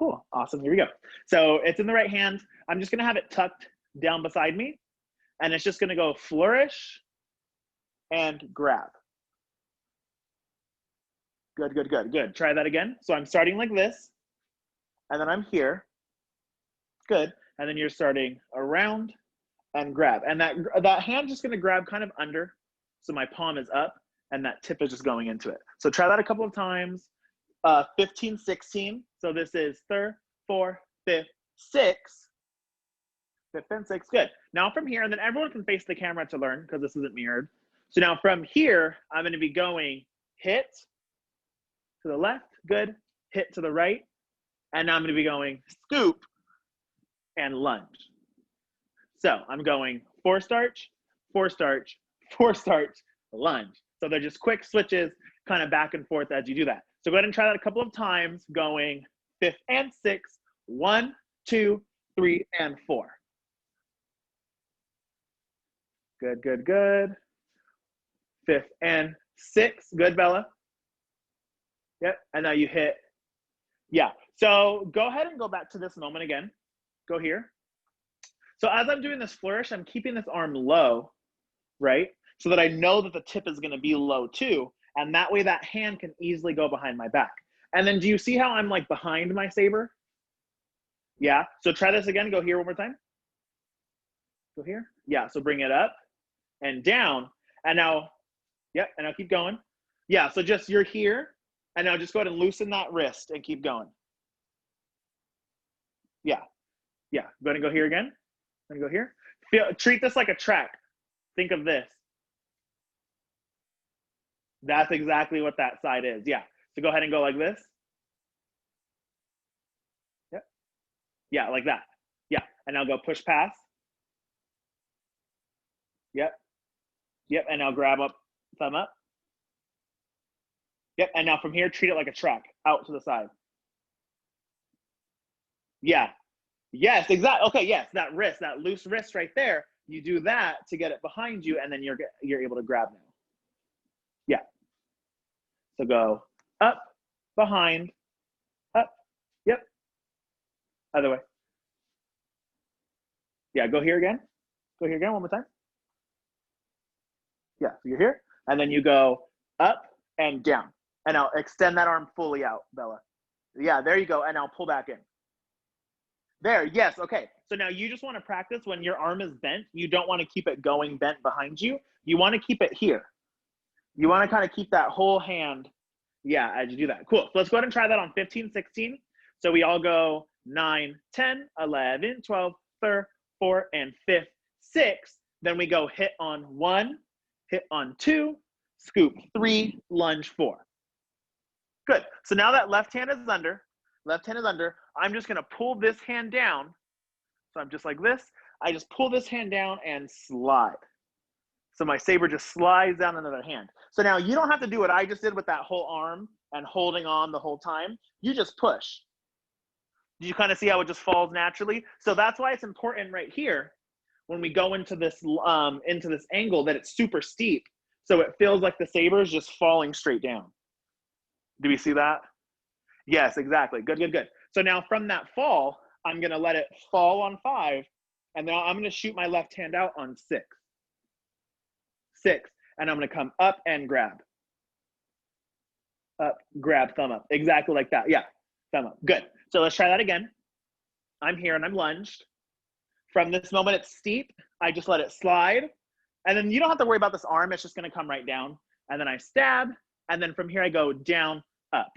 Cool, awesome, here we go. So it's in the right hand. I'm just gonna have it tucked down beside me, and it's just gonna go flourish and grab. Good, good, good, good. Try that again. So I'm starting like this, and then I'm here. Good, and then you're starting around and grab. And that hand's just gonna grab kind of under, so my palm is up, and that tip is just going into it. So try that a couple of times. 15, 16. So this is third, fourth, fifth, sixth. Fifth and sixth, good. Now from here, and then everyone can face the camera to learn because this isn't mirrored. So now from here, I'm gonna be going hit to the left, good, hit to the right, and now I'm gonna be going scoop and lunge. So I'm going four starch, lunge. So they're just quick switches kind of back and forth as you do that. So go ahead and try that a couple of times, going fifth and sixth, 1, 2, 3, and 4. Good, good, good. Fifth and sixth, good, Bella. Yep, and now you hit, yeah. So go ahead and go back to this moment again. Go here. So as I'm doing this flourish, I'm keeping this arm low, right? So that I know that the tip is gonna be low too, and that way that hand can easily go behind my back. And then do you see how I'm like behind my saber? Yeah, so try this again, go here one more time. Go here, yeah, so bring it up and down, and now, yep, and now keep going. Yeah, so just you're here, and now just go ahead and loosen that wrist and keep going. Yeah, yeah, go ahead and go here again, and go here. Treat this like a track. Think of this. That's exactly what that side is, yeah. So go ahead and go like this. Yep. Yeah, like that. Yeah, and now go push pass. Yep. Yep, and now grab up, thumb up. Yep, and now from here, treat it like a track, out to the side. Yeah, yes, exactly. Okay, yes, that wrist, that loose wrist right there, you do that to get it behind you, and then you're able to grab now. Yeah. So go up, behind, up, yep. Other way. Yeah, go here again. Go here again one more time. Yeah, so you're here, and then you go up and down. And now extend that arm fully out, Bella. Yeah, there you go, and now pull back in. There, yes, okay. So now you just want to practice when your arm is bent, you don't want to keep it going bent behind you. You want to keep it here. You want to kind of keep that whole hand, yeah, as you do that. Cool, so let's go ahead and try that on 15, 16. So we all go 9, 10, 11, 12, 13, 4, and 5, 6. Then we go hit on 1, hit on 2, scoop 3, lunge 4. Good, so now that left hand is under, I'm just gonna pull this hand down. So I'm just like this. I just pull this hand down and slide. So my saber just slides down another hand. So now you don't have to do what I just did with that whole arm and holding on the whole time. You just push. Do you kind of see how it just falls naturally? So that's why it's important right here when we go into this angle that it's super steep. So it feels like the saber is just falling straight down. Do we see that? Yes, exactly. Good, good, good. So now from that fall, I'm going to let it fall on 5, and then I'm going to shoot my left hand out on 6. 6, and I'm going to come up and grab. Up, grab, thumb up. Exactly like that. Yeah, thumb up. Good. So let's try that again. I'm here and I'm lunged. From this moment, it's steep. I just let it slide. And then you don't have to worry about this arm. It's just going to come right down. And then I stab. And then from here, I go down, up.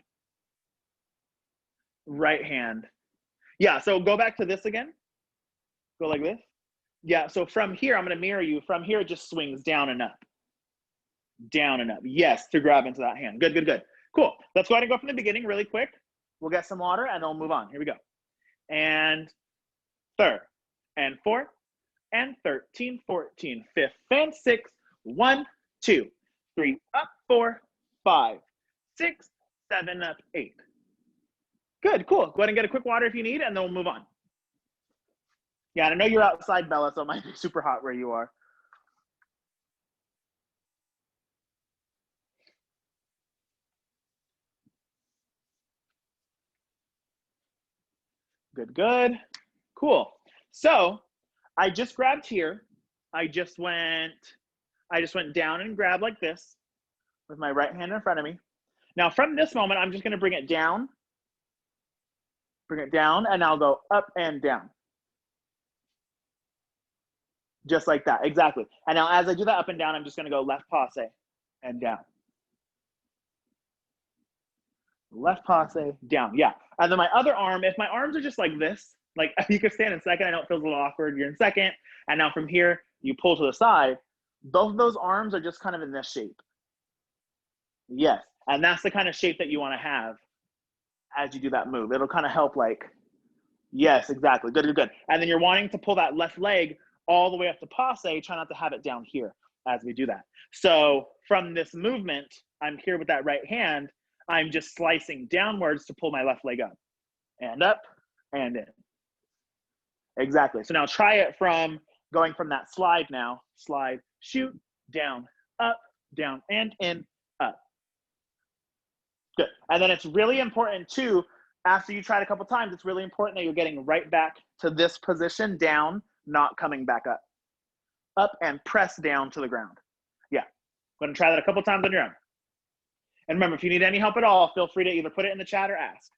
Right hand. Yeah, so go back to this again. Go like this. Yeah, so from here, I'm going to mirror you. From here, it just swings down and up. Down and up. Yes, to grab into that hand. Good, good, good. Cool. Let's go ahead and go from the beginning really quick. We'll get some water and then we'll move on. Here we go. And 3rd, and 4th, and 13, 14, 5th, and 6th. 1, 2, 3, up, 4, 5, 6, 7, up, 8. Good, cool. Go ahead and get a quick water if you need, and then we'll move on. Yeah, and I know you're outside, Bella, so it might be super hot where you are. Good, good. Cool. So I just grabbed here. I just went down and grabbed like this with my right hand in front of me. Now from this moment, I'm just gonna bring it down, and I'll go up and down. Just like that, exactly. And now as I do that up and down, I'm just gonna go left passe and down. Left passe, down, yeah. And then my other arm, if my arms are just like this, like you could stand in second, I know it feels a little awkward, you're in second, and now from here, you pull to the side, both of those arms are just kind of in this shape. Yes, and that's the kind of shape that you wanna have as you do that move. It'll kind of help like, yes, exactly, good, good, good. And then you're wanting to pull that left leg all the way up to passe, try not to have it down here as we do that. So from this movement, I'm here with that right hand, I'm just slicing downwards to pull my left leg up and in. Exactly. So now try it from going from that slide now, slide, shoot, down, up, down, and in, up. Good. And then it's really important too, after you try it a couple times, it's really important that you're getting right back to this position, down, not coming back up. Up and press down to the ground. Yeah. I'm going to try that a couple times on your own. And remember, if you need any help at all, feel free to either put it in the chat or ask.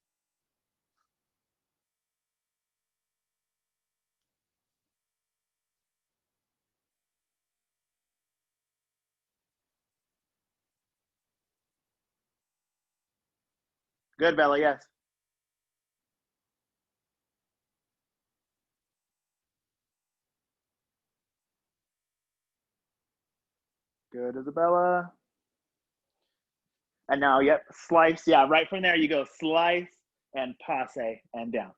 Good, Bella, yes. Good, Isabella. And now, yep, slice. Yeah, right from there, you go slice and passe and down.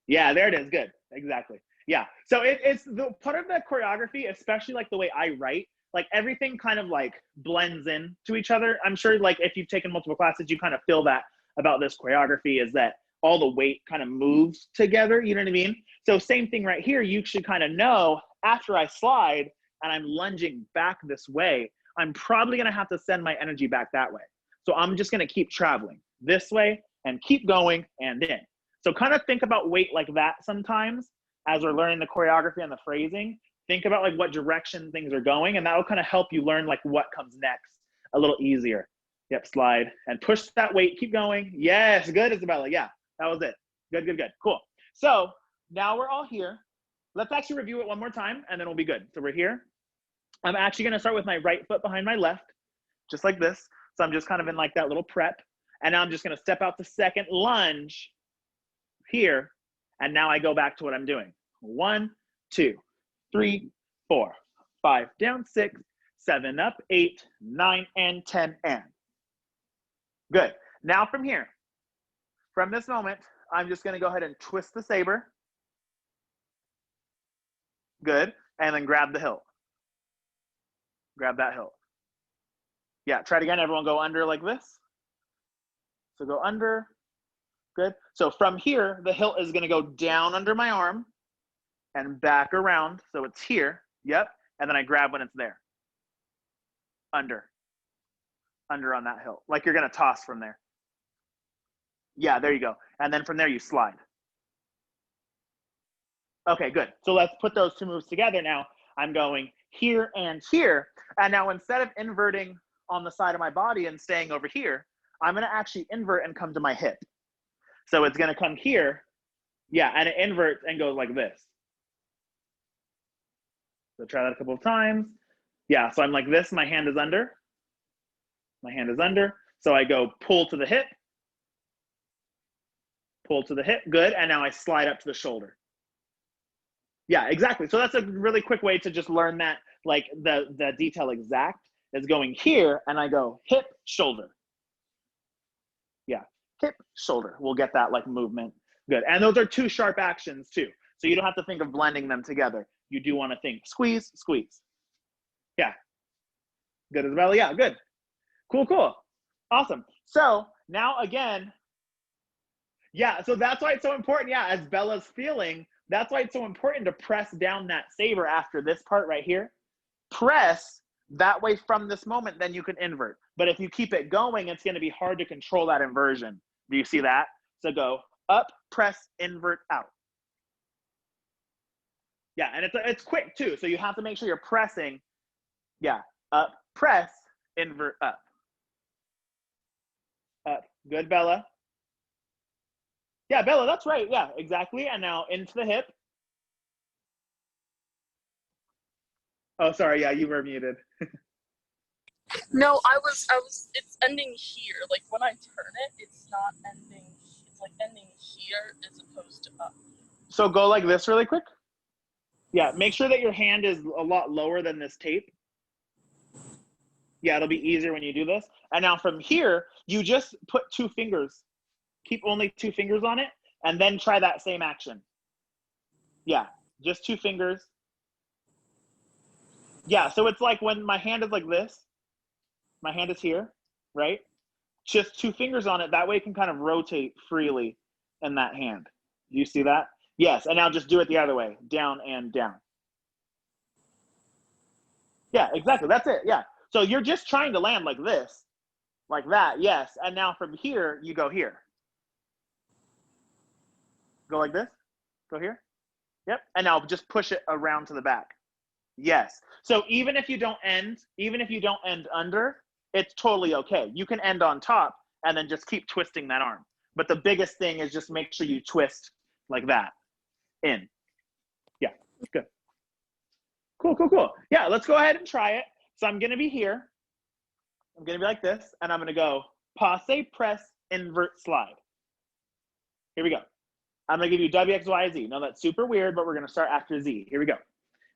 Yeah, there it is. Good. Exactly. Yeah. So it's the part of the choreography, especially like the way I write, like everything kind of like blends in to each other. I'm sure like if you've taken multiple classes, you kind of feel that about this choreography is that all the weight kind of moves together. You know what I mean? So same thing right here. You should kind of know after I slide and I'm lunging back this way, I'm probably going to have to send my energy back that way. So I'm just going to keep traveling this way and keep going and in. So kind of think about weight like that sometimes as we're learning the choreography and the phrasing. Think about like what direction things are going, and that will kind of help you learn like what comes next a little easier. Yep, slide and push that weight. Keep going. Yes, good, Isabella. Yeah, that was it. Good, good, good. Cool. So now we're all here. Let's actually review it one more time, and then we'll be good. So we're here. I'm actually going to start with my right foot behind my left, just like this. So I'm just kind of in like that little prep. And now I'm just going to step out the second lunge here. And now I go back to what I'm doing. 1, 2, 3, 4, 5, down, 6, 7, up, 8, 9, and 10, and. Good. Now from here, from this moment, I'm just going to go ahead and twist the saber. Good. And then grab the hilt. Grab that hilt. Yeah, try it again. Everyone go under like this. So go under. Good. So from here, the hilt is going to go down under my arm and back around. So it's here. Yep. And then I grab when it's there. Under. Under on that hilt. Like you're going to toss from there. Yeah, there you go. And then from there, you slide. Okay, good. So let's put those two moves together now. I'm going here and here. And now instead of inverting on the side of my body and staying over here, I'm going to actually invert and come to my hip. So it's going to come here. Yeah, and it inverts and goes like this. So try that a couple of times. Yeah, so I'm like this. My hand is under. My hand is under. So I go pull to the hip. Pull to the hip. Good. And now I slide up to the shoulder. Yeah, exactly. So that's a really quick way to just learn that, like the detail exact is going here, and I go hip, shoulder. Yeah, hip, shoulder. We'll get that like movement. Good. And those are two sharp actions too. So you don't have to think of blending them together. You do want to think squeeze, squeeze. Yeah. Good as well. Yeah, good. Cool, cool. Awesome. So now again, yeah, so that's why it's so important. Yeah, as Bella's feeling, that's why it's so important to press down that saber after this part right here. Press that way from this moment, then you can invert. But if you keep it going, it's going to be hard to control that inversion. Do you see that? So go up, press, invert, out. Yeah, and it's quick too, so you have to make sure you're pressing. Yeah, up, press, invert, up. Up. Good, Bella. Yeah, Bella, that's right. Yeah, exactly. And now into the hip. Oh, sorry. Yeah, you were muted. No, it's ending here. Like when I turn it, it's not ending, it's like ending here as opposed to up. So go like this really quick. Yeah, make sure that your hand is a lot lower than this tape. Yeah, it'll be easier when you do this. And now from here, you just put 2 fingers. Keep only 2 fingers on it, and then try that same action. Yeah, just 2 fingers. Yeah, so it's like when my hand is like this, my hand is here, right? Just 2 fingers on it. That way it can kind of rotate freely in that hand. Do you see that? Yes, and now just do it the other way, down and down. Yeah, exactly, that's it, yeah. So you're just trying to land like this, like that, yes. And now from here, you go here. Go like this, go here. Yep, and now just push it around to the back. Yes, so even if you don't end under, it's totally okay. You can end on top and then just keep twisting that arm. But the biggest thing is just make sure you twist like that, in. Yeah, good. Cool, cool, cool. Yeah, let's go ahead and try it. So I'm gonna be here. I'm gonna be like this, and I'm gonna go passe, press, invert, slide. Here we go. I'm gonna give you W, X, Y, Z. Now that's super weird, but we're gonna start after Z. Here we go.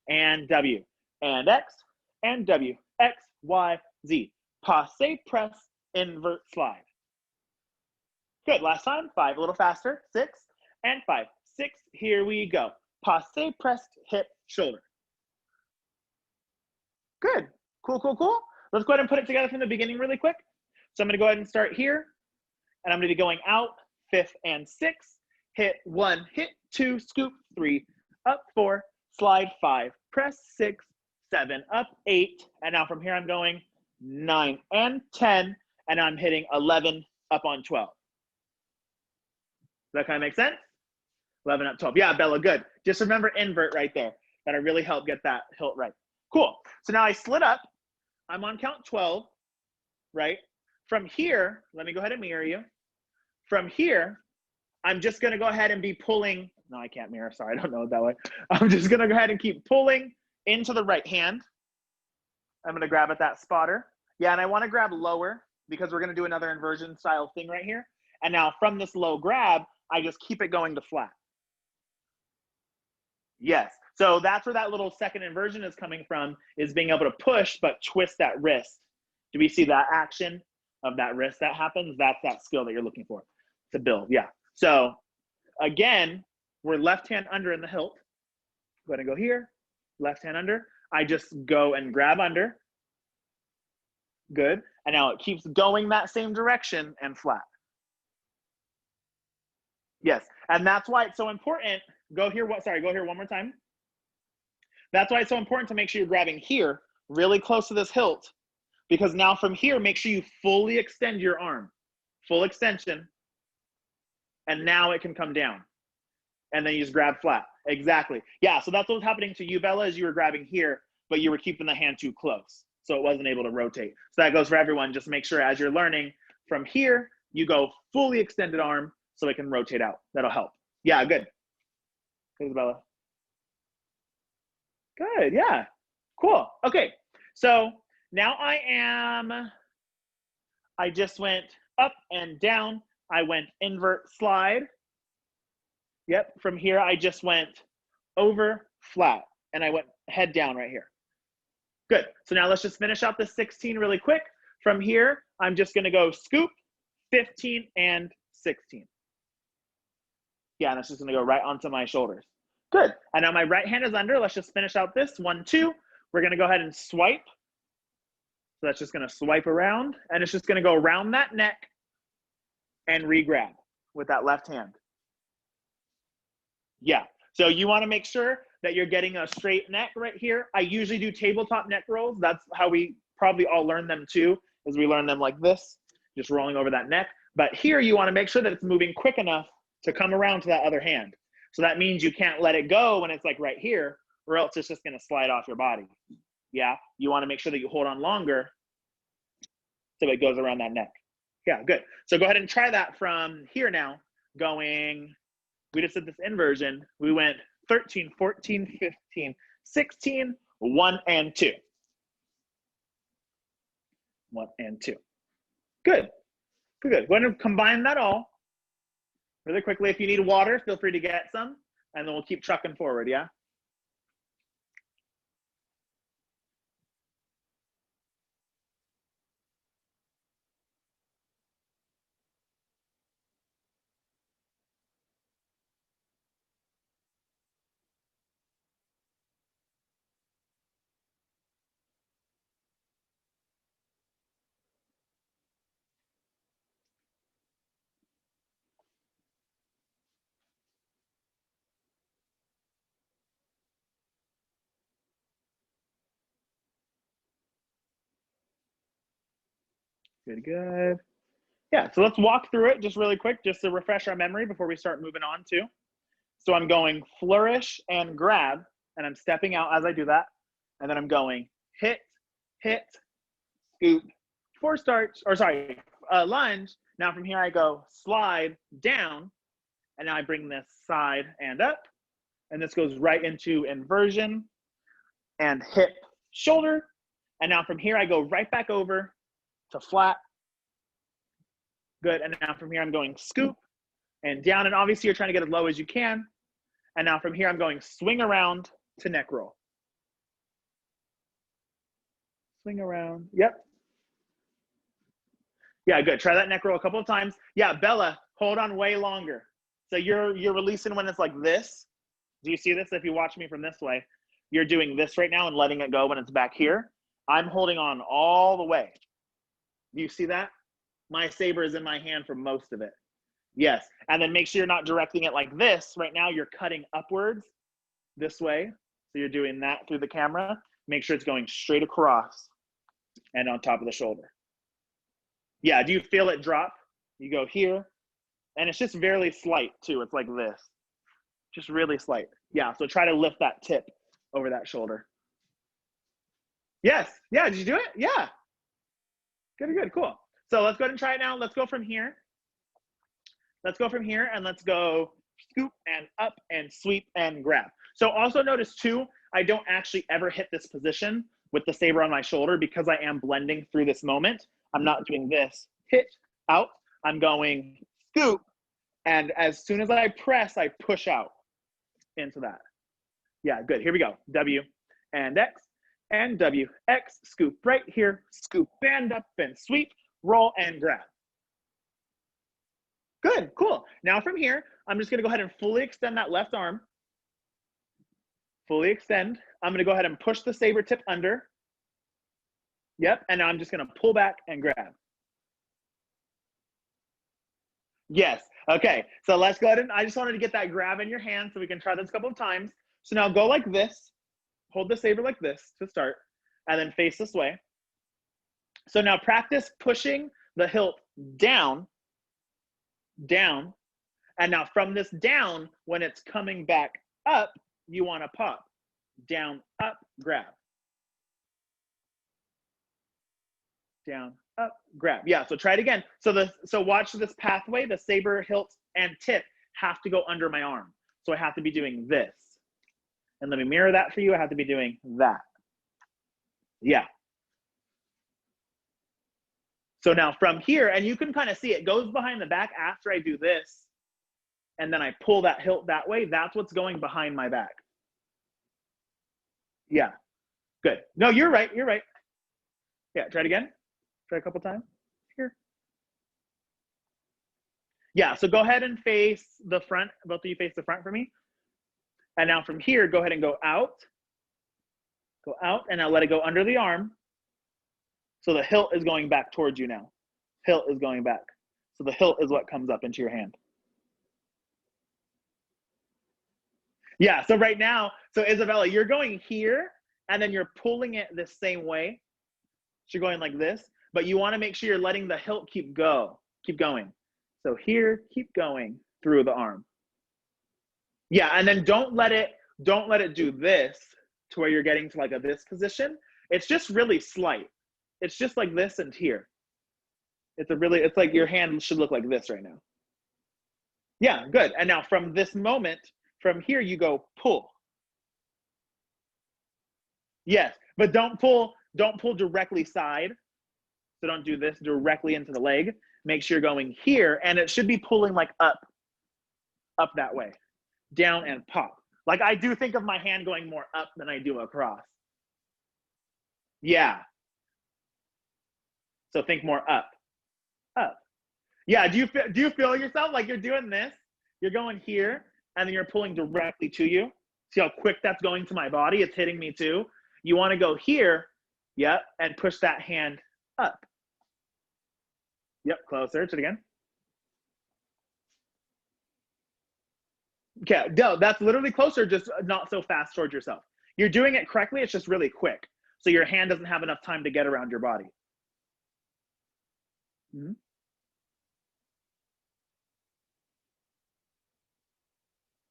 And W, and X, and W, X, Y, Z. Passe, press, invert, slide. Good, last time, 5, a little faster, 6, and 5, 6, here we go. Passe, press, hip, shoulder. Good, cool, cool, cool. Let's go ahead and put it together from the beginning really quick. So I'm gonna go ahead and start here, and I'm gonna be going out, 5th and 6th, hit 1, hit 2, scoop 3, up 4, slide 5, press 6, 7, up 8, and now from here I'm going 9 and 10, and I'm hitting 11, up on 12. Does that kind of make sense? 11 up 12. Yeah, Bella, good. Just remember invert right there. That'll really help get that hilt right. Cool. So now I slid up. I'm on count 12, right? From here, let me go ahead and mirror you. From here, I'm just going to go ahead and be pulling. No, I can't mirror. Sorry, I don't know it that way. I'm just going to go ahead and keep pulling into the right hand. I'm going to grab at that spotter. Yeah, and I want to grab lower because we're going to do another inversion style thing right here. And now from this low grab, I just keep it going to flat. Yes. So that's where that little second inversion is coming from, is being able to push but twist that wrist. Do we see that action of that wrist that happens? That's that skill that you're looking for to build. Yeah. So again, we're left hand under in the hilt. Go ahead and go here, left hand under. I just go and grab under. Good. And now it keeps going that same direction and flat. Yes. And that's why it's so important. Go here. Go here one more time. That's why it's so important to make sure you're grabbing here, really close to this hilt, because now from here, make sure you fully extend your arm. Full extension. And now it can come down. And then you just grab flat. Exactly. Yeah, so that's what was happening to you, Bella, is you were grabbing here, but you were keeping the hand too close. So it wasn't able to rotate. So that goes for everyone. Just make sure as you're learning from here, you go fully extended arm so it can rotate out. That'll help. Yeah, good. Thanks, Bella. Good, yeah. Cool. Okay, so now I just went up and down. I went invert, slide. Yep, from here I just went over, flat, and I went head down right here. Good, so now let's just finish out the 16 really quick. From here, I'm just gonna go scoop, 15 and 16. Yeah, and it's just gonna go right onto my shoulders. Good, and now my right hand is under. Let's just finish out this, 1, 2. We're gonna go ahead and swipe. So that's just gonna swipe around, and it's just gonna go around that neck and re-grab with that left hand. Yeah, so you wanna make sure that you're getting a straight neck right here. I usually do tabletop neck rolls. That's how we probably all learn them too, is we learn them like this, just rolling over that neck. But here you wanna make sure that it's moving quick enough to come around to that other hand. So that means you can't let it go when it's like right here, or else it's just gonna slide off your body. Yeah, you wanna make sure that you hold on longer so it goes around that neck. Yeah, good. So go ahead and try that from here now, going, we just did this inversion. We went 13, 14, 15, 16, 1 and 2. 1 and 2. Good, good, good. Go ahead and combine that all really quickly. If you need water, feel free to get some, and then we'll keep trucking forward, yeah? Good, good. Yeah, so let's walk through it just really quick, just to refresh our memory before we start moving on too. So I'm going flourish and grab, and I'm stepping out as I do that. And then I'm going hit, hit, scoop, four starch, or sorry, lunge. Now from here I go slide down, and now I bring this side and up, and this goes right into inversion and hip, shoulder. And now from here I go right back over to flat. Good, and now from here I'm going scoop and down, and obviously you're trying to get as low as you can. And now from here I'm going swing around to neck roll. Swing around, yep. Yeah, good. Try that neck roll a couple of times. Yeah, Bella, hold on way longer. So you're releasing when it's like this. Do you see this? If you watch me from this way, you're doing this right now and letting it go when it's back here. I'm holding on all the way. Do you see that? My saber is in my hand for most of it. Yes, and then make sure you're not directing it like this. Right now you're cutting upwards this way. So you're doing that through the camera. Make sure it's going straight across and on top of the shoulder. Yeah, do you feel it drop? You go here, and it's just barely slight too. It's like this, just really slight. Yeah, so try to lift that tip over that shoulder. Yes, yeah, did you do it? Yeah, good, good, cool. So let's go ahead and try it now. Let's go from here. Let's go from here, and let's go scoop and up and sweep and grab. So also notice too, I don't actually ever hit this position with the saber on my shoulder because I am blending through this moment. I'm not doing this, hit, out. I'm going scoop, and as soon as I press, I push out into that. Yeah, good. Here we go. W and X and W, X, scoop right here, scoop, band up and sweep, roll and grab. Good, cool. Now from here, I'm just gonna go ahead and fully extend that left arm. Fully extend. I'm gonna go ahead and push the saber tip under. Yep, and now I'm just gonna pull back and grab. Yes, okay, so let's go ahead and I just wanted to get that grab in your hand so we can try this a couple of times. So now go like this, hold the saber like this to start, and then face this way. So now practice pushing the hilt down, down, and now from this down, when it's coming back up, you wanna pop. Down, up, grab. Down, up, grab. Yeah, so try it again. So watch this pathway, the saber, hilt, and tip have to go under my arm. So I have to be doing this. And let me mirror that for you. I have to be doing that. Yeah. So now from here, and you can kind of see it goes behind the back after I do this, and then I pull that hilt that way. That's what's going behind my back. Yeah, good. No, you're right, you're right. Yeah, try it again. Try a couple times. Here. Yeah, so go ahead and face the front. Both of you face the front for me. And now from here, go ahead and go out. Go out, and now let it go under the arm. So the hilt is going back towards you now. Hilt is going back. So the hilt is what comes up into your hand. Yeah, so right now, so Isabella, you're going here, and then you're pulling it the same way. So you're going like this, but you want to make sure you're letting the hilt keep going. So here, keep going. through the arm. Yeah, and then don't let it do this to where you're getting to like a this position. It's just really slight. It's just like this and here. It's like your hand should look like this right now. Yeah, good. And now from this moment, from here you go pull. Yes, but don't pull directly side. So don't do this directly into the leg. Make sure you're going here, and it should be pulling like up that way, down and pop. Like I do think of my hand going more up than I do across. Yeah. So think more up. Yeah, do you feel yourself like you're doing this? You're going here, and then you're pulling directly to you. See how quick that's going to my body? It's hitting me too. You want to go here, yep, and push that hand up. Yep, closer to it again. Okay, no, that's literally closer, just not so fast towards yourself. You're doing it correctly, it's just really quick. So your hand doesn't have enough time to get around your body. Mm-hmm.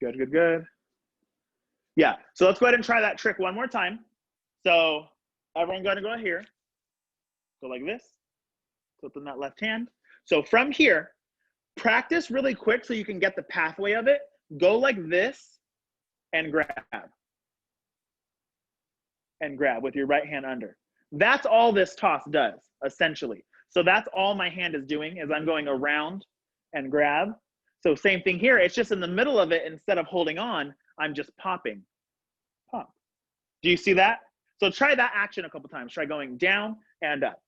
Good, good, good. Yeah, so let's go ahead and try that trick one more time. So everyone going to go here. Go like this. Flipping that left hand. So from here, practice really quick so you can get the pathway of it. Go like this and grab. And grab with your right hand under. That's all this toss does, essentially. So that's all my hand is doing is I'm going around and grab. So same thing here. It's just in the middle of it. Instead of holding on, I'm just popping. Pop. Do you see that? So try that action a couple times. Try going down and up.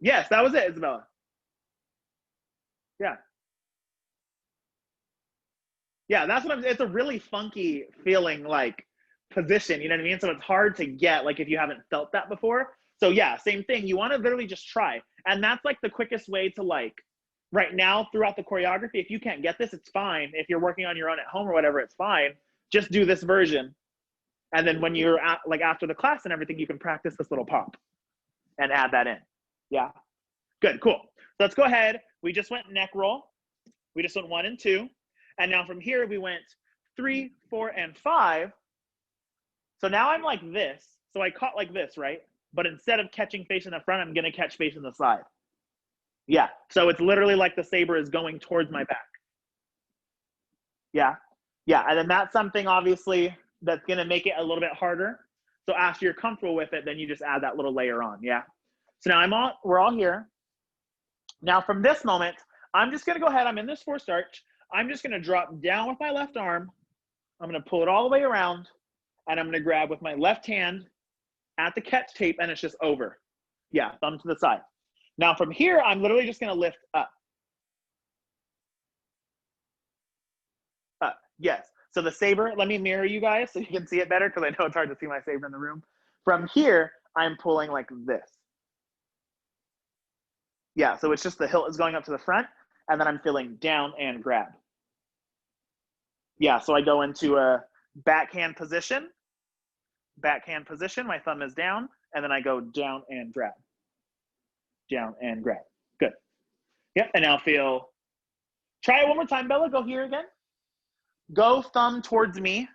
Yes, that was it, Isabella. Yeah. Yeah, that's what it's a really funky feeling like position, you know what I mean? So it's hard to get like if you haven't felt that before. So yeah, same thing. You want to literally just try. And that's like the quickest way to like right now throughout the choreography. If you can't get this, it's fine. If you're working on your own at home or whatever, it's fine. Just do this version. And then when you're at, like after the class and everything, you can practice this little pop and add that in. Yeah. Good, cool. So let's go ahead. We just went neck roll. We just went 1 and 2. And now from here, we went 3, 4, and 5. So now I'm like this. So I caught like this, right? But instead of catching face in the front, I'm going to catch face in the side. Yeah. So it's literally like the saber is going towards my back. Yeah. Yeah. And then that's something obviously that's going to make it a little bit harder. So after you're comfortable with it, then you just add that little layer on. Yeah. So now we're all here. Now from this moment, I'm just going to go ahead. I'm in this forced arch. I'm just going to drop down with my left arm. I'm going to pull it all the way around, and I'm going to grab with my left hand at the catch tape, and it's just over. Yeah, thumb to the side. Now from here, I'm literally just going to lift up. Up, yes. So the saber, let me mirror you guys so you can see it better because I know it's hard to see my saber in the room. From here, I'm pulling like this. Yeah, so it's just the hilt is going up to the front, and then I'm feeling down and grab. Yeah, so I go into a backhand position, my thumb is down, and then I go down and grab. Down and grab. Good. Yep, and now feel, try it one more time, Bella, go here again. Go thumb towards me,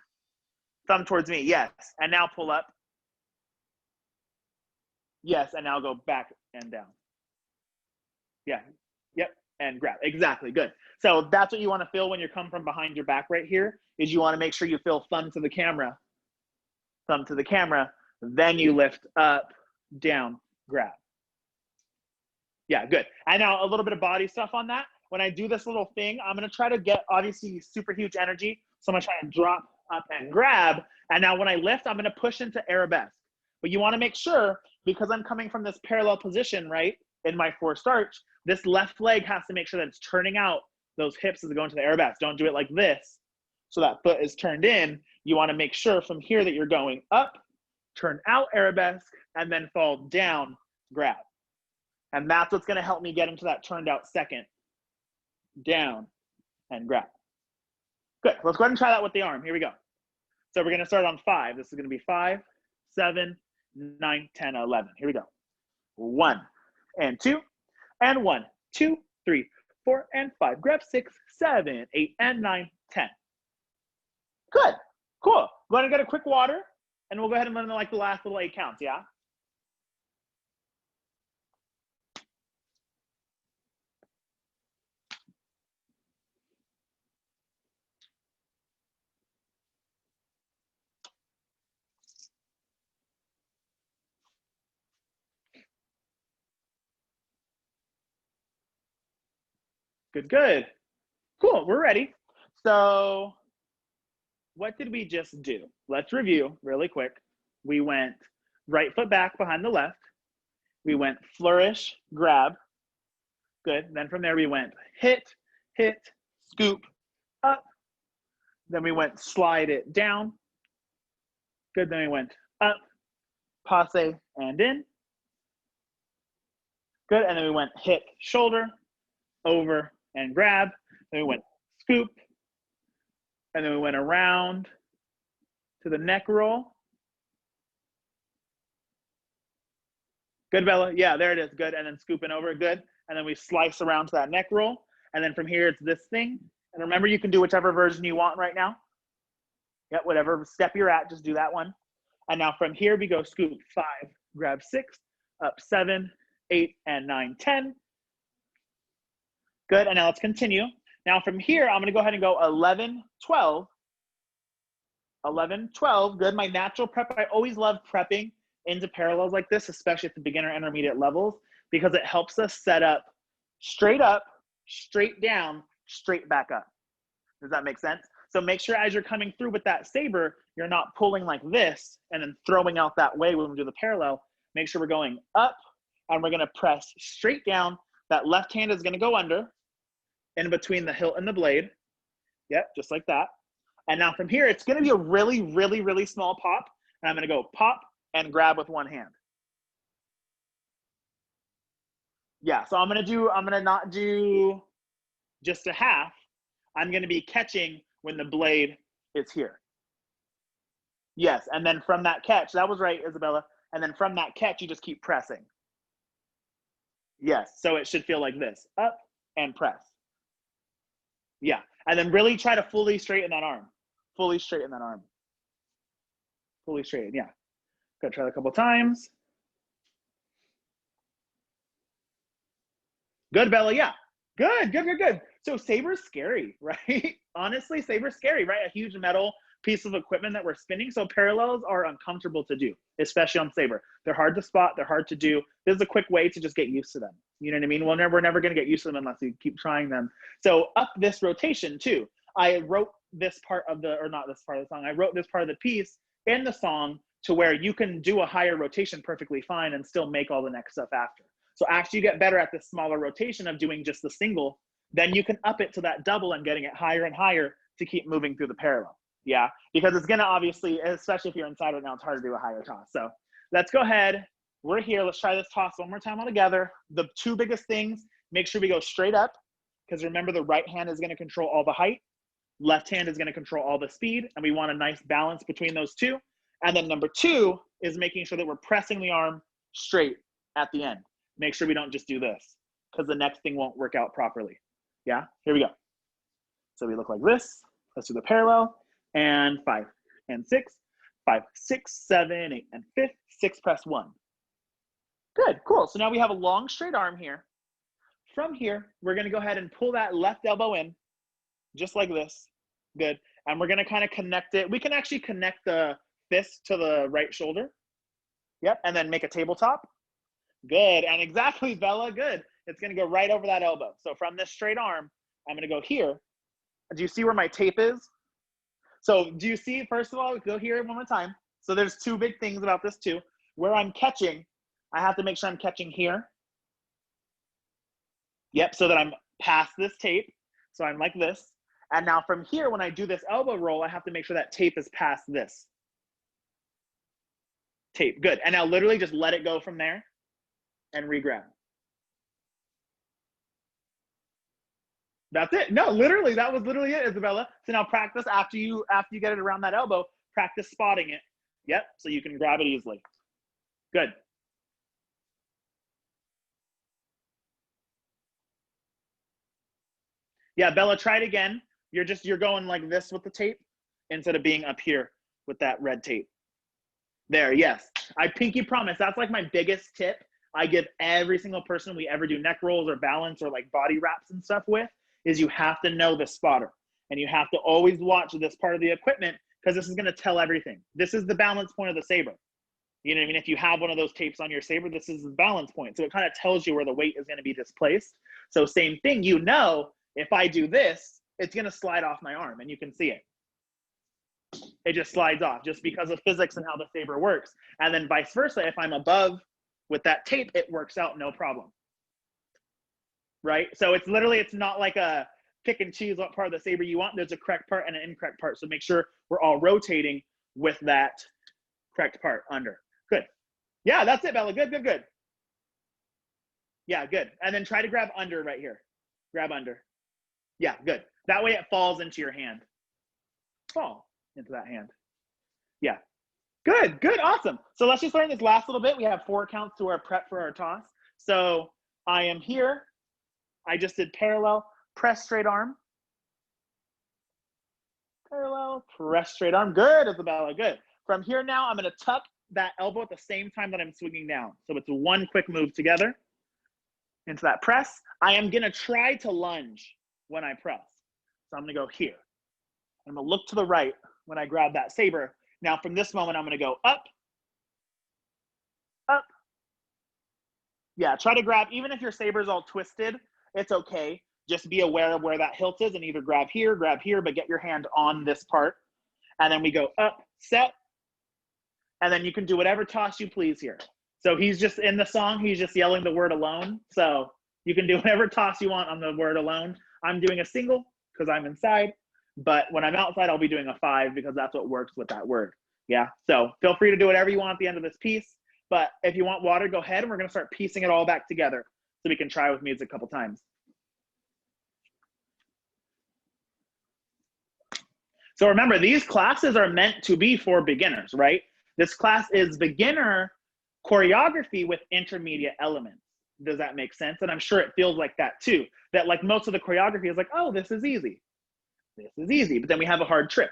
yes, and now pull up. Yes, and now go back and down. Yeah, yep, and grab, exactly, good. So that's what you wanna feel when you come from behind your back right here, is you wanna make sure you feel thumb to the camera, then you lift up, down, grab. Yeah, good. And now a little bit of body stuff on that. When I do this little thing, I'm gonna try to get obviously super huge energy. So I'm gonna try and drop up and grab. And now when I lift, I'm gonna push into arabesque. But you wanna make sure, because I'm coming from this parallel position, right, in my forced arch, this left leg has to make sure that it's turning out those hips as they go into the arabesque. Don't do it like this. So that foot is turned in. You wanna make sure from here that you're going up, turn out arabesque, and then fall down, grab. And that's what's gonna help me get into that turned out second. Down and grab. Good, let's go ahead and try that with the arm. Here we go. So we're gonna start on 5. This is gonna be 5, 7, 9, 10, 11. Here we go. 1 and 2 And 1, 2, 3, 4, and 5. Grab 6, 7, 8, and 9, 10. Good. Cool. Go ahead and get a quick water, and we'll go ahead and learn like the last little 8 counts, yeah? Good, good. Cool, we're ready. So what did we just do? Let's review really quick. We went right foot back behind the left. We went flourish, grab. Good. Then from there we went hit, hit, scoop, up. Then we went slide it down. Good. Then we went up, passe, and in. Good. And then we went hit, shoulder, over, and grab. Then we went scoop. And then we went around to the neck roll. Good, Bella. Yeah, there it is. Good. And then scooping over. Good. And then we slice around to that neck roll. And then from here, it's this thing. And remember, you can do whichever version you want right now. Yep, whatever step you're at, just do that one. And now from here, we go scoop 5, grab 6, up 7, 8, and 9, 10. Good. And now let's continue. Now from here, I'm going to go ahead and go 11, 12. 11, 12. Good. My natural prep, I always love prepping into parallels like this, especially at the beginner intermediate levels, because it helps us set up, straight down, straight back up. Does that make sense? So make sure as you're coming through with that saber, you're not pulling like this and then throwing out that way when we do the parallel. Make sure we're going up and we're going to press straight down. That left hand is going to go under in between the hilt and the blade. Yep, just like that. And now from here, it's going to be a really, really, really small pop. And I'm going to go pop and grab with one hand. Yeah, so I'm going to not do just a half. I'm going to be catching when the blade is here. Yes, and then from that catch, that was right, Isabella. And then from that catch, you just keep pressing. Yes, so it should feel like this, up and press. Yeah, and then really try to fully straighten that arm. Fully straighten that arm. Fully straighten, yeah. Good, try that a couple times. Good, Bella, yeah. Good, good, good, good. So saber's scary, right? Honestly, saber's scary, right? A huge metal piece of equipment that we're spinning. So parallels are uncomfortable to do, especially on saber. They're hard to spot, they're hard to do. This is a quick way to just get used to them. You know what I mean? We're never gonna get used to them unless you keep trying them. So up this rotation too. I wrote this part of the, or not this part of the song, I wrote this part of the piece in the song to where you can do a higher rotation perfectly fine and still make all the next stuff after. So after you get better at this smaller rotation of doing just the single, then you can up it to that double and getting it higher and higher to keep moving through the parallel. Yeah, because it's gonna obviously, especially if you're inside right now, it's hard to do a higher toss. So let's go ahead. We're here. Let's try this toss one more time all together. The two biggest things, make sure we go straight up, because remember the right hand is gonna control all the height. Left hand is gonna control all the speed, and we want a nice balance between those two. And then number 2 is making sure that we're pressing the arm straight at the end. Make sure we don't just do this, because the next thing won't work out properly. Yeah, here we go. So we look like this. Let's do the parallel. And 5 and 6, 5, 6, 7, 8, and 5, 6, press 1. Good, cool. So now we have a long straight arm here. From here, we're gonna go ahead and pull that left elbow in, just like this. Good. And we're gonna kind of connect it. We can actually connect the fist to the right shoulder. Yep, and then make a tabletop. Good, and exactly, Bella, good. It's gonna go right over that elbow. So from this straight arm, I'm gonna go here. Do you see where my tape is? So do you see, first of all, go here one more time. So there's 2 big things about this too. Where I'm catching, I have to make sure I'm catching here. Yep, so that I'm past this tape. So I'm like this. And now from here, when I do this elbow roll, I have to make sure that tape is past this tape. Good, and now literally just let it go from there and re-grab. That's it. No, literally, that was literally it, Isabella. So now practice after you get it around that elbow, practice spotting it. Yep, so you can grab it easily. Good. Yeah, Bella, try it again. You're going like this with the tape instead of being up here with that red tape. There, yes. I pinky promise. That's like my biggest tip I give every single person we ever do neck rolls or balance or like body wraps and stuff with, is you have to know the spotter. And you have to always watch this part of the equipment because this is going to tell everything. This is the balance point of the saber. You know what I mean? If you have one of those tapes on your saber, this is the balance point. So it kind of tells you where the weight is going to be displaced. So same thing, you know, if I do this, it's going to slide off my arm and you can see it. It just slides off just because of physics and how the saber works. And then vice versa, if I'm above with that tape, it works out no problem. Right? So it's literally, it's not like a pick and choose what part of the saber you want. There's a correct part and an incorrect part. So make sure we're all rotating with that correct part under. Good. Yeah, that's it, Bella. Good, good, good. Yeah, good. And then try to grab under right here. Grab under. Yeah, good. That way it falls into your hand. Fall into that hand. Yeah. Good, good, awesome. So let's just learn this last little bit. We have 4 counts to our prep for our toss. So I am here. I just did parallel, press straight arm. Parallel, press straight arm. Good, Isabella, good. From here now, I'm going to tuck that elbow at the same time that I'm swinging down. So it's one quick move together into that press. I am going to try to lunge when I press. So I'm going to go here. I'm going to look to the right when I grab that saber. Now from this moment, I'm going to go up, up. Yeah, try to grab, even if your saber's all twisted, it's okay. Just be aware of where that hilt is and either grab here, but get your hand on this part. And then we go up, set. And then you can do whatever toss you please here. So he's just in the song, he's just yelling the word alone. So you can do whatever toss you want on the word alone. I'm doing a single because I'm inside. But when I'm outside, I'll be doing a 5 because that's what works with that word. Yeah, so feel free to do whatever you want at the end of this piece. But if you want water, go ahead, and we're going to start piecing it all back together so we can try with music a couple times. So remember, these classes are meant to be for beginners, right? This class is beginner choreography with intermediate elements. Does that make sense? And I'm sure it feels like that too. That like most of the choreography is like, oh, this is easy. This is easy. But then we have a hard trick.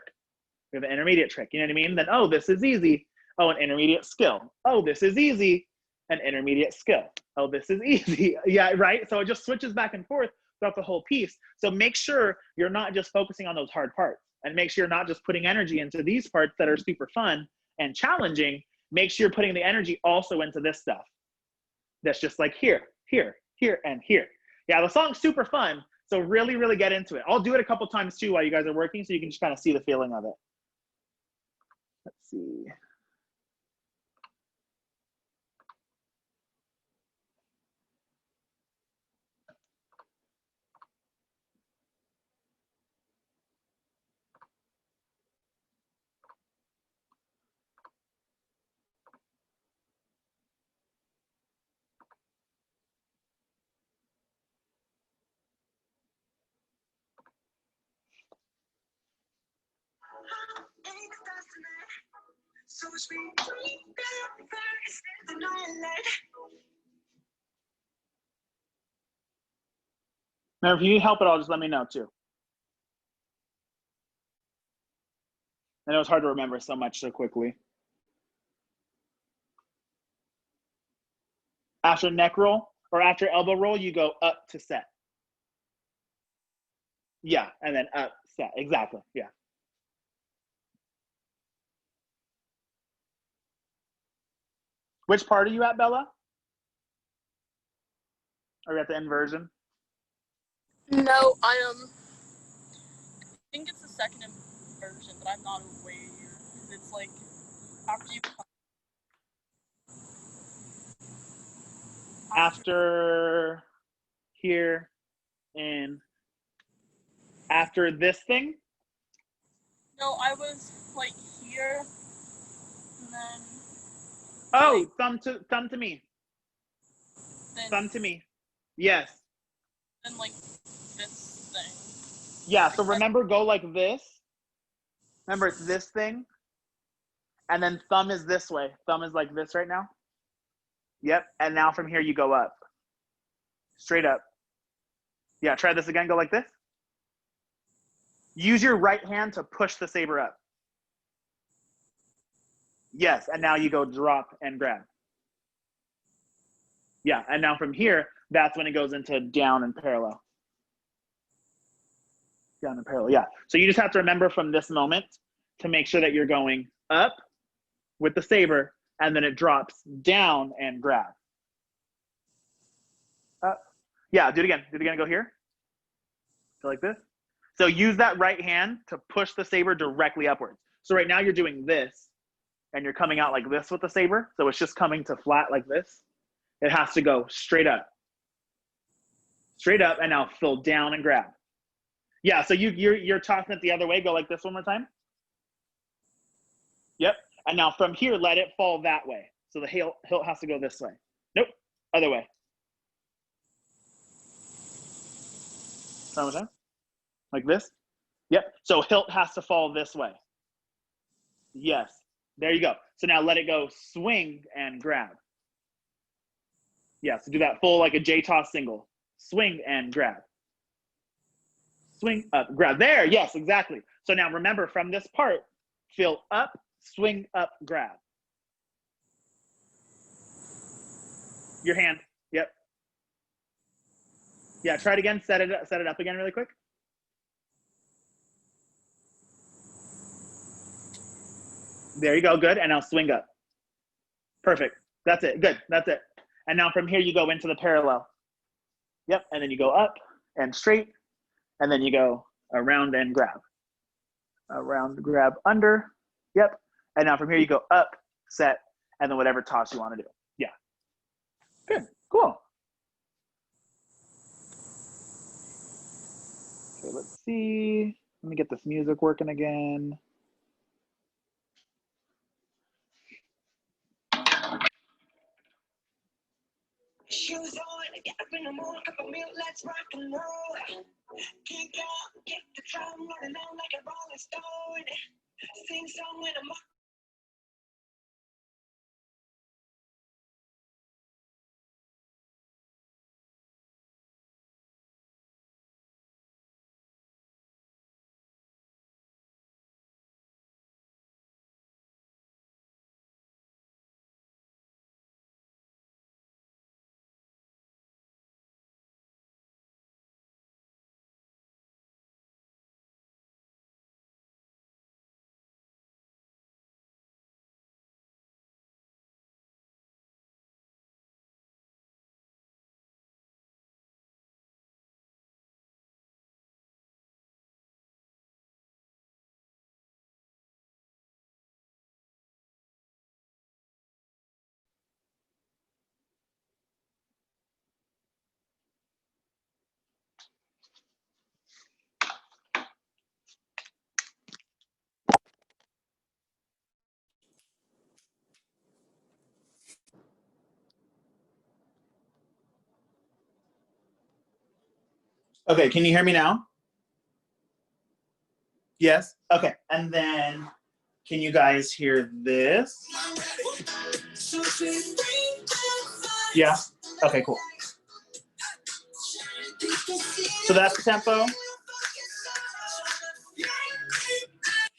We have an intermediate trick. You know what I mean? Then, oh, this is easy. Oh, an intermediate skill. Oh, this is easy. An intermediate skill. Oh, this is easy. Yeah, right? So it just switches back and forth throughout the whole piece. So make sure you're not just focusing on those hard parts. And make sure you're not just putting energy into these parts that are super fun and challenging. Make sure you're putting the energy also into this stuff. That's just like here, here, here, and here. Yeah, the song's super fun. So really, really get into it. I'll do it a couple times too while you guys are working so you can just kind of see the feeling of it. Let's see. Now, if you need help at all, just let me know too. I know it's hard to remember so much so quickly. After neck roll or after elbow roll, you go up to set. Yeah, and then up, set. Exactly, yeah. Which part are you at, Bella? Are you at the inversion? No, I think it's the second inversion, but I'm not aware. It's like after you come. After here and after this thing? No, I was like here, and then. Oh, like, thumb to me. then, Thumb to me. Yes. then like this thing. Yeah, so remember, go like this. Remember, it's this thing. And then thumb is this way. Thumb is like this right now. Yep. And now from here, you go up. Straight up. Yeah, try this again. Go like this. Use your right hand to push the saber up. Yes, and now you go drop and grab. Yeah, and now from here, that's when it goes into down and parallel. Down and parallel, yeah. So you just have to remember from this moment to make sure that you're going up with the saber, and then it drops down and grab. Up. Yeah, do it again. Do it again, go here. Go like this. So use that right hand to push the saber directly upwards. So right now you're doing this, and you're coming out like this with the saber. So it's just coming to flat like this. It has to go straight up. Straight up, and now fill down and grab. Yeah, so you're tossing it the other way. Go like this one more time. Yep. And now from here, let it fall that way. So the hilt has to go this way. Nope, other way. One more time. Like this. Yep. So hilt has to fall this way. Yes. There you go. So now let it go swing and grab. Yeah, so do that full like a J-toss single. Swing and grab. Swing up, grab. There, yes, exactly. So now remember from this part, feel up, swing up, grab. Your hand, yep. Yeah, try it again, set it up again really quick. There you go, good, and now swing up. Perfect, that's it, good, that's it. And now from here you go into the parallel. Yep, and then you go up and straight, and then you go around and grab. Around, grab, under, yep. And now from here you go up, set, and then whatever toss you want to do. Yeah, good, cool. Okay, let's see. Let me get this music working again. Shoes on, get up in the morning, cup of milk, let's rock and roll. Kick out, get the drum running on like a rolling stone. Sing song when I'm Okay, can you hear me now? Yes? Okay, and then can you guys hear this? Yeah? Okay, cool. So that's the tempo.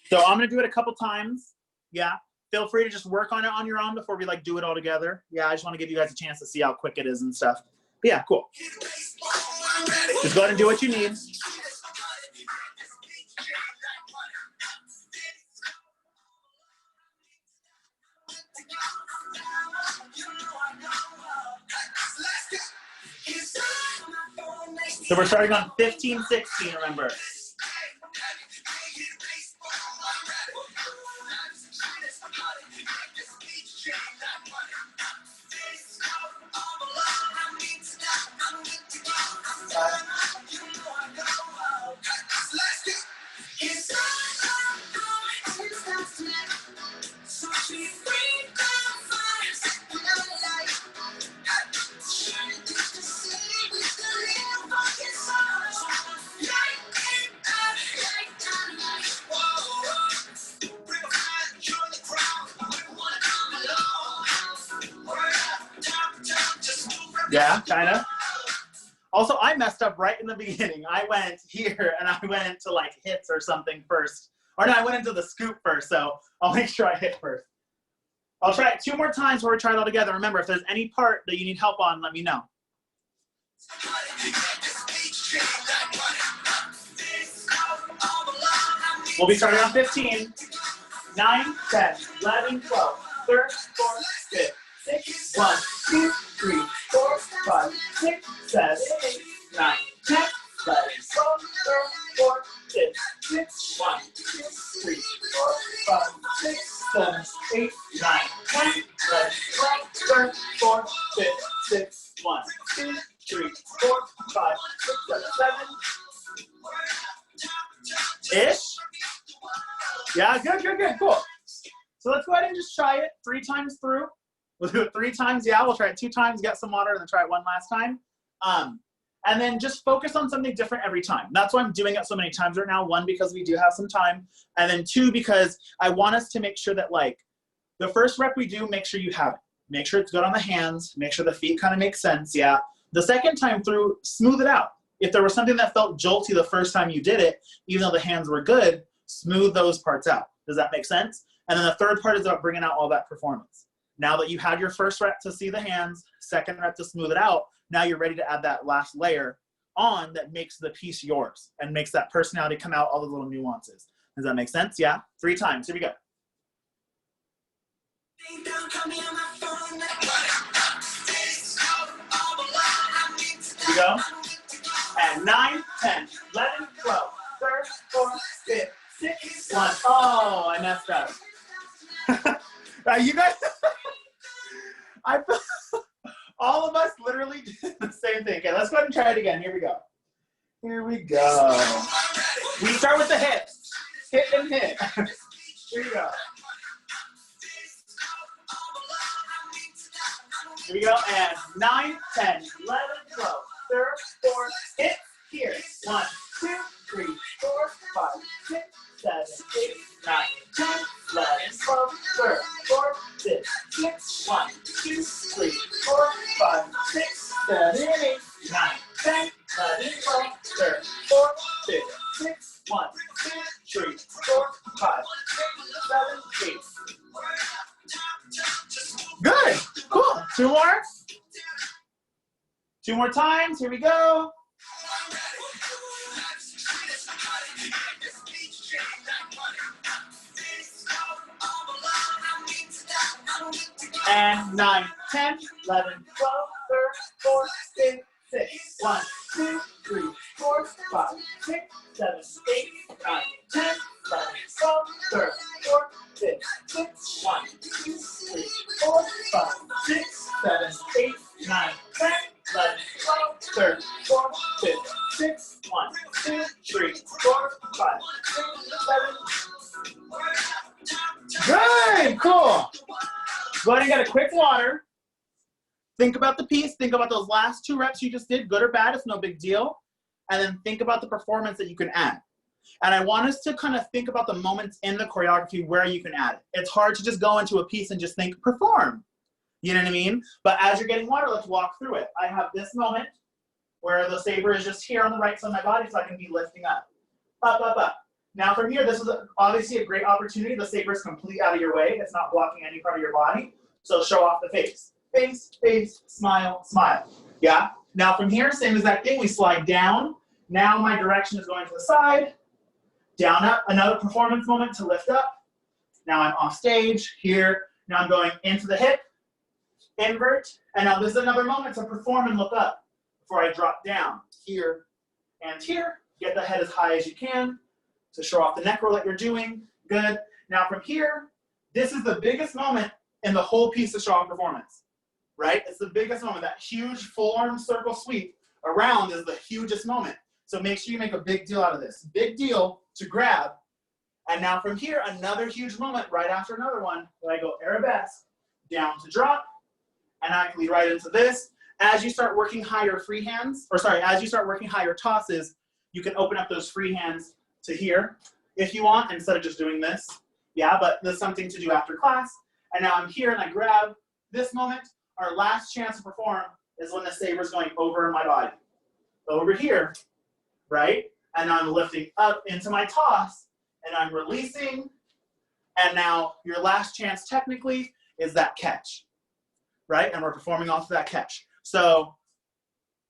So I'm gonna do it a couple times. Yeah. Feel free to just work on it on your own before we like do it all together. Yeah, I just want to give you guys a chance to see how quick it is and stuff. But yeah, cool. Just go ahead and do what you need. So we're starting on 15, 16, remember. Yeah, kind of. Also, I messed up right in the beginning. I went here and I went into like hits or something first. Or no, I went into the scoop first, so I'll make sure I hit first. I'll try it 2 more times before we try it all together. Remember, if there's any part that you need help on, let me know. We'll be starting on 15. 9, 10, 11, 12, 13, 14, 15, 6, 1, 2, 3, 4, 5, 6, 7, 8, 9, 10, 11, 12, 13, 14, 6, 1, 2, 3, 4, 5, 6, 7, 8, 9, 10, 11, 12, 13, 14, 6, 1, 2, 3, 4, 5, 6, 7, 7. Ish? Yeah, good, good, good, cool. So let's go ahead and just try it 3 times through. We'll do it 3 times. Yeah, we'll try it 2 times, get some water, and then try it 1 last time. And then just focus on something different every time. That's why I'm doing it so many times right now. 1, because we do have some time. And then 2, because I want us to make sure that like the first rep we do, make sure you have it. Make sure it's good on the hands. Make sure the feet kind of make sense, yeah. The second time through, smooth it out. If there was something that felt jolty the first time you did it, even though the hands were good, smooth those parts out. Does that make sense? And then the third part is about bringing out all that performance. Now that you had your first rep to see the hands, second rep to smooth it out, now you're ready to add that last layer on that makes the piece yours and makes that personality come out, all the little nuances. Does that make sense? Yeah? 3 times. Here we go. Here we go. And 9, 10, 11, 12, 13, 14, 15, 6, 1. Oh, I messed up. You guys, I feel all of us literally did the same thing. Okay, let's go ahead and try it again. Here we go. Here we go. We start with the hips. Hit and hit. Here we go. Here we go. And 9, 10, 11, 12, 13, 14, hit here. 1, 2, 3, 4, 5, 6, 7, 8, 9, 10, 11, 12, 13, 14, 15, 6, 1, 2, 3, 4, 5, 6, 7, 8, 9, 10, 11, 12, 13, 14, 15, 6, 1, 2, 3, 4, 5, 6, 7, 8. Good. Cool. 2 more. 2 more times. Here we go. And 9, 10, 11, 12, 13, 14, 6, 1, 2, 3, 4, 5, 6, 7, 8, 9, 10, 11, 12, 13, 14, 6, 1, 2, 3, 4, 5, 6, 7, 8, 9, 10, 11, 12, 13, 14, 6, 1, 2, 3, 4, 5, 6, 7. Good, cool. Go ahead and get a quick water. Think about the piece. Think about those last 2 reps you just did, good or bad, it's no big deal. And then think about the performance that you can add. And I want us to kind of think about the moments in the choreography where you can add it. It's hard to just go into a piece and just think, perform. You know what I mean? But as you're getting water, let's walk through it. I have this moment where the saber is just here on the right side of my body, so I can be lifting up. Up, up, up. Now from here, this is obviously a great opportunity. The saber is completely out of your way. It's not blocking any part of your body. So show off the face. Face, face, smile, smile. Yeah? Now from here, same exact thing. We slide down. Now my direction is going to the side. Down, up. Another performance moment to lift up. Now I'm off stage. Here. Now I'm going into the hip. Invert. And now this is another moment to perform and look up before I drop down. Here and here. Get the head as high as you can to show off the neck roll that you're doing. Good. Now from here, this is the biggest moment in the whole piece of show off performance, right? It's the biggest moment. That huge full arm circle sweep around is the hugest moment. So make sure you make a big deal out of this. Big deal to grab. And now from here, another huge moment right after another one, where I go arabesque, down to drop, and I can lead right into this. As you start working higher free hands, or sorry, as you start working higher tosses, you can open up those free hands to here if you want, instead of just doing this. Yeah, but there's something to do after class. And now I'm here and I grab this moment. Our last chance to perform is when the saber is going over my body. over here, right? And I'm lifting up into my toss, and I'm releasing. And now your last chance technically is that catch, right? And we're performing off of that catch. So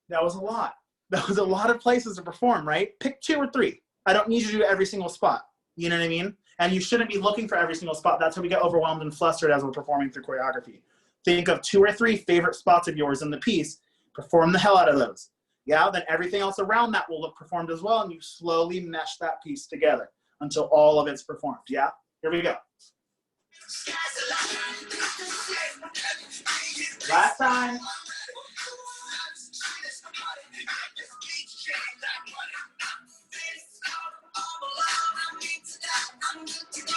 that was a lot. That was a lot of places to perform, right? Pick 2 or 3. I don't need you to do every single spot. You know what I mean? And you shouldn't be looking for every single spot. That's how we get overwhelmed and flustered as we're performing through choreography. Think of 2 or 3 favorite spots of yours in the piece. Perform the hell out of those. Yeah, then everything else around that will look performed as well, and you slowly mesh that piece together until all of it's performed. Yeah, here we go. Last time.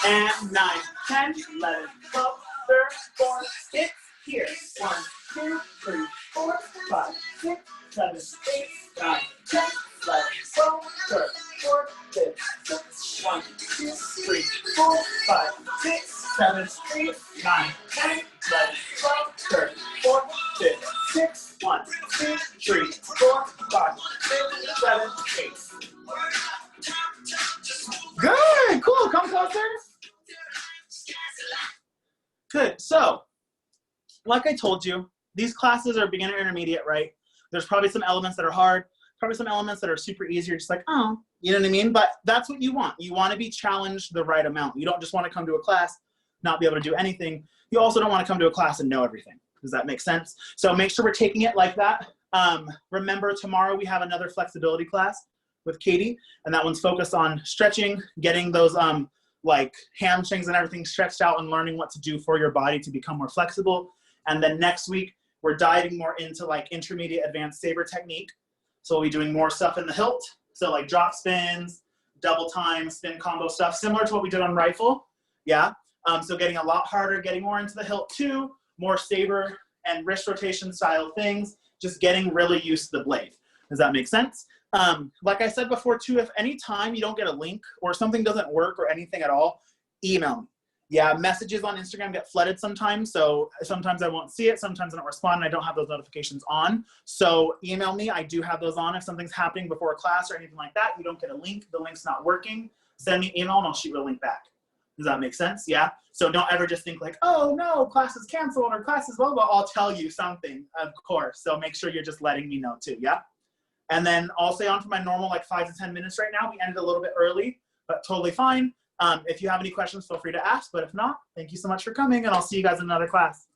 And 9, 10, 11, 12, 13, 14, hit here. 1, 2, 3, 4, 5, 6, 7, 8, 9, 10, 11, 12, 13, 14, 15, 1, 2, 3, 4, 5, 6, 7, 8, 9, 10, 11, 12, 13, 14, 15, 1, 2, 3, 4, 5, 6, 7, 8. Good, cool, come closer. Good, so, like I told you, these classes are beginner intermediate, right? There's probably some elements that are hard, probably some elements that are super easy. You're just like, oh, you know what I mean? But that's what you want. You want to be challenged the right amount. You don't just want to come to a class, not be able to do anything. You also don't want to come to a class and know everything. Does that make sense? So make sure we're taking it like that. Remember, tomorrow we have another flexibility class with Katie, and that one's focused on stretching, getting those like hamstrings and everything stretched out and learning what to do for your body to become more flexible. And then next week, we're diving more into like intermediate advanced saber technique. So we'll be doing more stuff in the hilt. So like drop spins, double time, spin combo stuff, similar to what we did on rifle. Yeah. So getting a lot harder, getting more into the hilt too, more saber and wrist rotation style things, just getting really used to the blade. Does that make sense? Like I said before too, if any time you don't get a link or something doesn't work or anything at all, email me. Yeah, messages on Instagram get flooded sometimes, so sometimes I won't see it, sometimes I don't respond, and I don't have those notifications on. So email me, I do have those on. If something's happening before a class or anything like that, you don't get a link, the link's not working, send me an email and I'll shoot you a link back. Does that make sense? Yeah? So don't ever just think like, oh no, class is canceled or class is blah, blah, I'll tell you something, of course. So make sure you're just letting me know too, yeah? And then I'll stay on for my normal like 5 to 10 minutes right now. We ended a little bit early, but totally fine. If you have any questions, feel free to ask. But if not, thank you so much for coming, and I'll see you guys in another class.